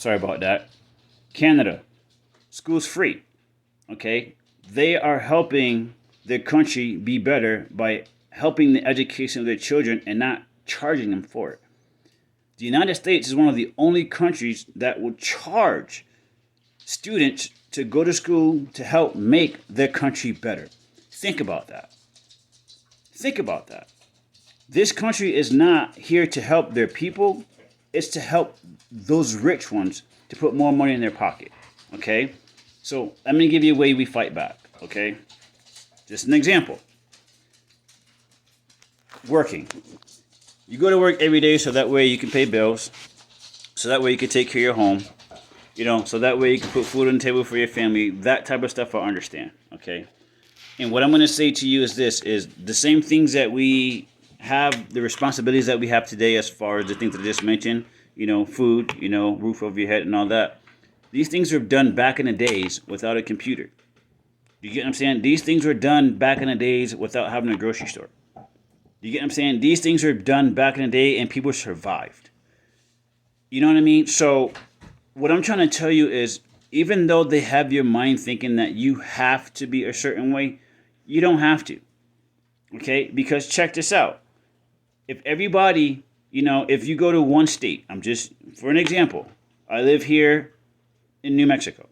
Sorry about that. Canada, school's free. Okay, they are helping their country be better by helping the education of their children and not charging them for it. The United States is one of the only countries that will charge students to go to school to help make their country better. Think about that. Think about that. This country is not here to help their people, it's to help those rich ones to put more money in their pocket. Okay? So I'm going to give you a way we fight back. Okay? Just an example. Working. You go to work every day so that way you can pay bills, so that way you can take care of your home, so that way you can put food on the table for your family. That type of stuff I understand. Okay? And what I'm going to say to you is this, is the same things that we have, the responsibilities that we have today as far as the things that I just mentioned, food, roof over your head and all that. These things were done back in the days without a computer. You get what I'm saying? These things were done back in the days without having a grocery store. You get what I'm saying? These things were done back in the day and people survived. You know what I mean? So what I'm trying to tell you is, even though they have your mind thinking that you have to be a certain way, you don't have to. Okay? Because check this out. If everybody, if you go to one state, I'm just, for an example, I live here in New Mexico.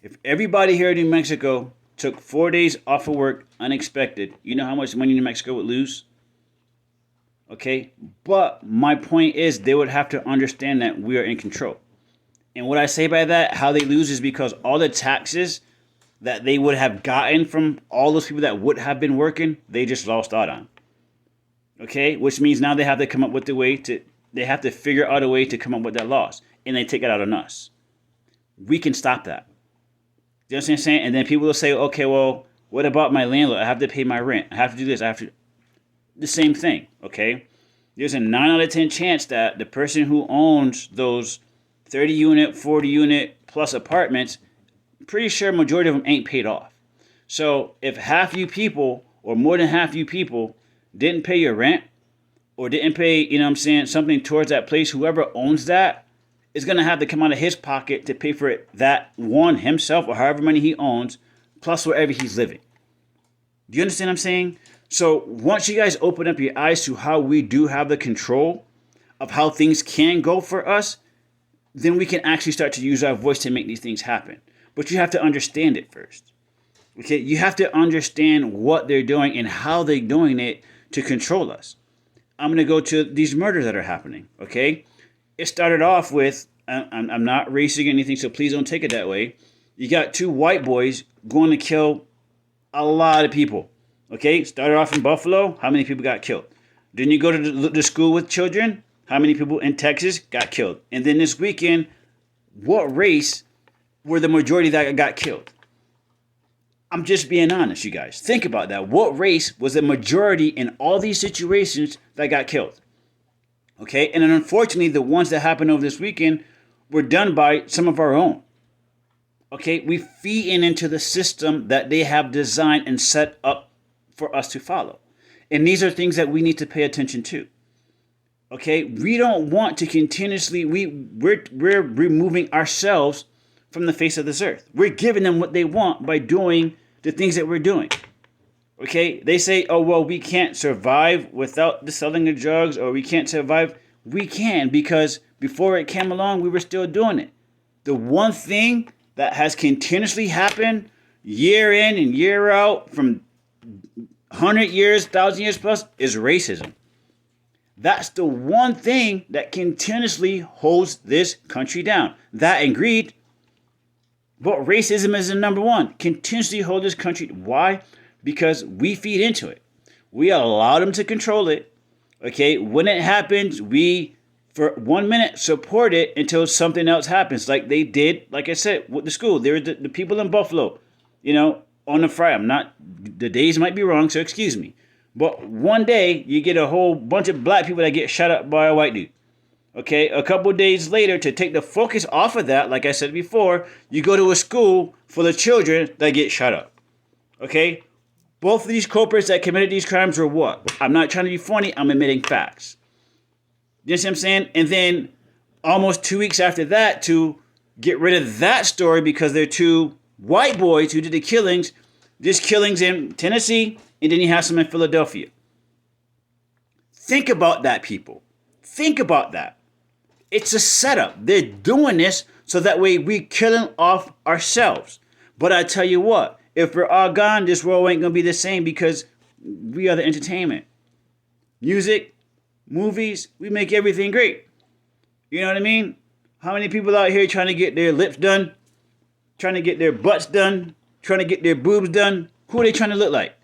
If everybody here in New Mexico took 4 days off of work unexpected, you know how much money New Mexico would lose? Okay? But my point is, they would have to understand that we are in control. And what I say by that, how they lose is because all the taxes that they would have gotten from all those people that would have been working, they just lost out on. Okay? Which means now they have to come up with they have to figure out a way to come up with that loss. And they take it out on us. We can stop that. You know what I'm saying? And then people will say, okay, well, what about my landlord? I have to pay my rent. I have to do this. I have to. The same thing. Okay? There's a 9 out of 10 chance that the person who owns those 30 unit, 40 unit plus apartments, pretty sure majority of them ain't paid off. So if half you people or more than half you people didn't pay your rent or didn't pay, something towards that place, whoever owns that is going to have to come out of his pocket to pay for it, that one himself or however many he owns, plus wherever he's living. Do you understand what I'm saying? So once you guys open up your eyes to how we do have the control of how things can go for us, then we can actually start to use our voice to make these things happen. But you have to understand it first. Okay? You have to understand what they're doing and how they're doing it to control us. I'm going to go to these murders that are happening. Okay? It started off with, I'm not racing anything, so please don't take it that way. You got 2 white boys going to kill a lot of people. Okay? Started off in Buffalo. How many people got killed? Then you go to the school with children. How many people in Texas got killed? And then this weekend, what race were the majority that got killed? I'm just being honest, you guys. Think about that. What race was the majority in all these situations that got killed? Okay? And then unfortunately, the ones that happened over this weekend were done by some of our own. Okay? We feed into the system that they have designed and set up for us to follow. And these are things that we need to pay attention to. Okay, we don't want to continuously, we're removing ourselves from the face of this earth. We're giving them what they want by doing the things that we're doing. Okay, they say, oh, well, we can't survive without the selling of drugs, or we can't survive. We can, because before it came along, we were still doing it. The one thing that has continuously happened year in and year out from 100 years, 1,000 years plus is racism. That's the one thing that continuously holds this country down. That and greed. But racism is the number one. Continuously hold this country. Why? Because we feed into it. We allow them to control it. Okay? When it happens, we, for 1 minute, support it until something else happens. Like they did, like I said, with the school. There were the people in Buffalo, on the Friday. The days might be wrong, so excuse me. But one day, you get a whole bunch of black people that get shot up by a white dude. Okay, a couple days later, to take the focus off of that, like I said before, you go to a school full of children that get shot up. Okay, both of these culprits that committed these crimes were what? I'm not trying to be funny, I'm admitting facts. You know what I'm saying? And then almost 2 weeks after that to get rid of that story because they're two white boys who did the killings. There's killings in Tennessee, and then you have some in Philadelphia. Think about that, people. Think about that. It's a setup. They're doing this so that way we're killing off ourselves. But I tell you what, if we're all gone, this world ain't going to be the same because we are the entertainment. Music, movies, we make everything great. You know what I mean? How many people out here trying to get their lips done, trying to get their butts done, trying to get their boobs done? Who are they trying to look like?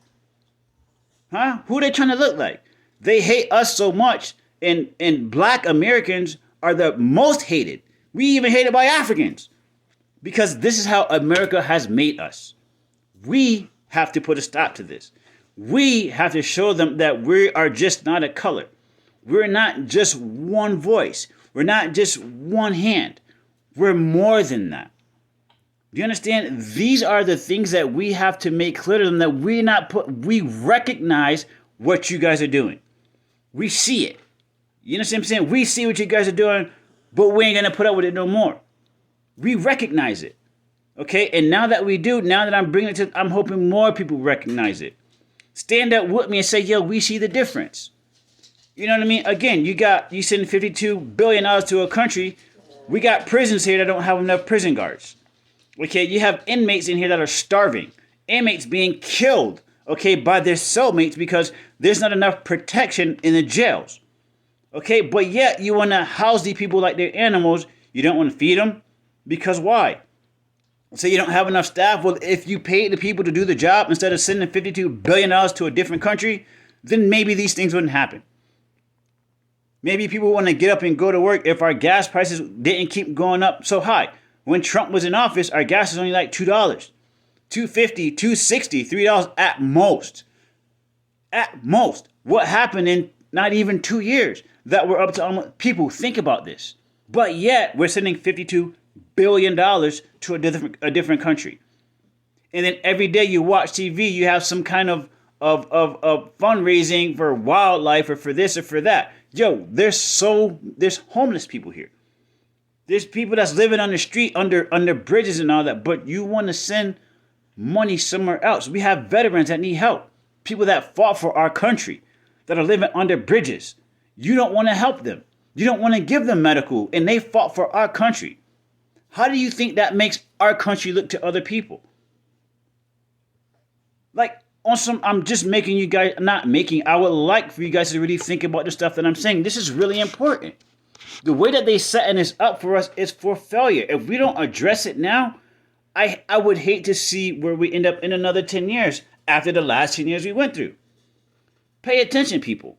Huh? Who are they trying to look like? They hate us so much, and black Americans are the most hated. We even hated by Africans because this is how America has made us. We have to put a stop to this. We have to show them that we are just not a color. We're not just one voice. We're not just one hand. We're more than that. Do you understand? These are the things that we have to make clear to them that we recognize what you guys are doing. We see it. You understand what I'm saying? We see what you guys are doing, but we ain't going to put up with it no more. We recognize it. Okay? And now that we do, now that I'm bringing it to, I'm hoping more people recognize it. Stand up with me and say, yo, we see the difference. You know what I mean? Again, you send $52 billion to a country. We got prisons here that don't have enough prison guards. Okay, you have inmates in here that are starving. Inmates being killed, okay, by their cellmates because there's not enough protection in the jails. Okay, but yet you want to house these people like they're animals. You don't want to feed them because why? So you don't have enough staff. Well, if you paid the people to do the job instead of sending $52 billion to a different country, then maybe these things wouldn't happen. Maybe people want to get up and go to work if our gas prices didn't keep going up so high. When Trump was in office, our gas was only like $2, $2.50, $2.60, $3 at most. At most. What happened in not even 2 years that we're up to almost, people think about this. But yet we're sending $52 billion to a different country. And then every day you watch TV, you have some kind of fundraising for wildlife or for this or for that. Yo, there's homeless people here. There's people that's living on the street under bridges and all that, but you want to send money somewhere else. We have veterans that need help. People that fought for our country that are living under bridges. You don't want to help them. You don't want to give them medical, and they fought for our country. How do you think that makes our country look to other people? Like, I'm just making you guys, I would like for you guys to really think about the stuff that I'm saying. This is really important. The way that they setting this up for us is for failure. If we don't address it now, I would hate to see where we end up in another 10 years after the last 10 years we went through. Pay attention, people.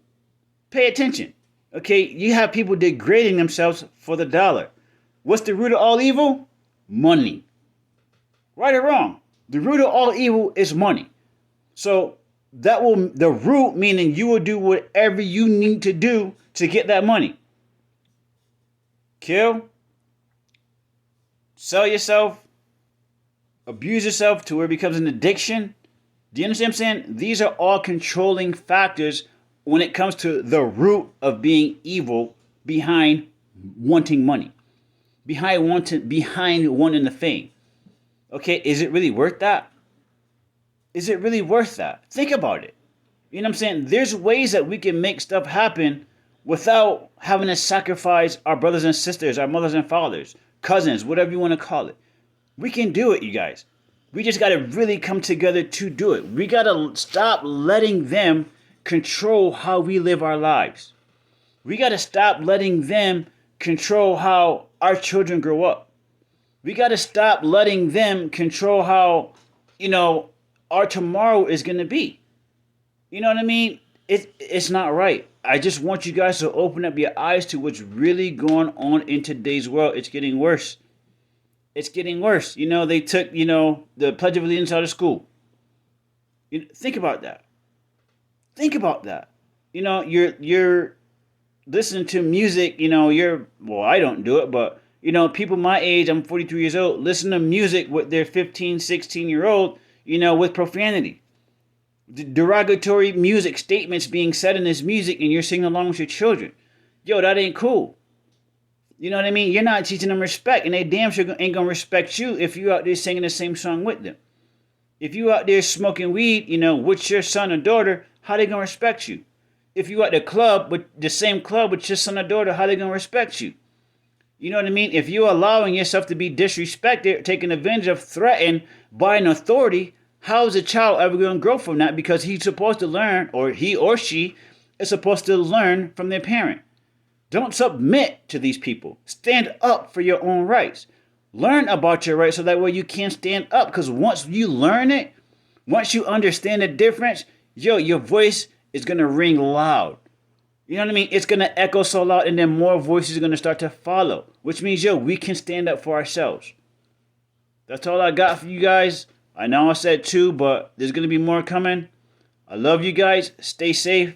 Pay attention. Okay, you have people degrading themselves for the dollar. What's the root of all evil? Money. Right or wrong? The root of all evil is money. So the root meaning you will do whatever you need to do to get that money. Kill, sell yourself, abuse yourself to where it becomes an addiction. Do you understand what I'm saying? These are all controlling factors when it comes to the root of being evil behind wanting money, behind wanting the fame. Okay, is it really worth that? Is it really worth that? Think about it. You know what I'm saying? There's ways that we can make stuff happen without having to sacrifice our brothers and sisters, our mothers and fathers, cousins, whatever you want to call it. We can do it, you guys. We just got to really come together to do it. We got to stop letting them control how we live our lives. We got to stop letting them control how our children grow up. We got to stop letting them control how, our tomorrow is going to be. You know what I mean? It's not right. I just want you guys to open up your eyes to what's really going on in today's world. It's getting worse. It's getting worse. They took, the Pledge of Allegiance out of school. Think about that. Think about that. You're listening to music, I don't do it, but, people my age, I'm 43 years old, listen to music with their 15, 16-year-old, with profanity. Derogatory music statements being said in this music, and you're singing along with your children. Yo, that ain't cool. You know what I mean? You're not teaching them respect, and they damn sure ain't gonna respect you if you out there singing the same song with them. If you out there smoking weed, with your son or daughter, how they gonna respect you? If you at the club with the same club with your son or daughter, how they gonna respect you? You know what I mean? If you're allowing yourself to be disrespected, taken advantage of, threatened by an authority, how is a child ever going to grow from that? Because he's supposed to learn, or he or she is supposed to learn from their parent. Don't submit to these people. Stand up for your own rights. Learn about your rights so that way you can stand up. Because once you learn it, once you understand the difference, your voice is going to ring loud. You know what I mean? It's going to echo so loud, and then more voices are going to start to follow, which means, we can stand up for ourselves. That's all I got for you guys. I know I said 2, but there's going to be more coming. I love you guys. Stay safe.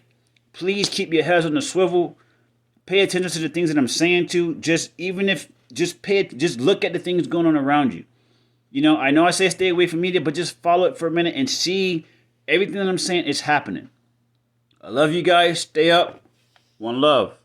Please keep your heads on the swivel. Pay attention to the things that I'm saying to. Just look at the things going on around you. I know I say stay away from media, but just follow it for a minute and see everything that I'm saying is happening. I love you guys. Stay up. One love.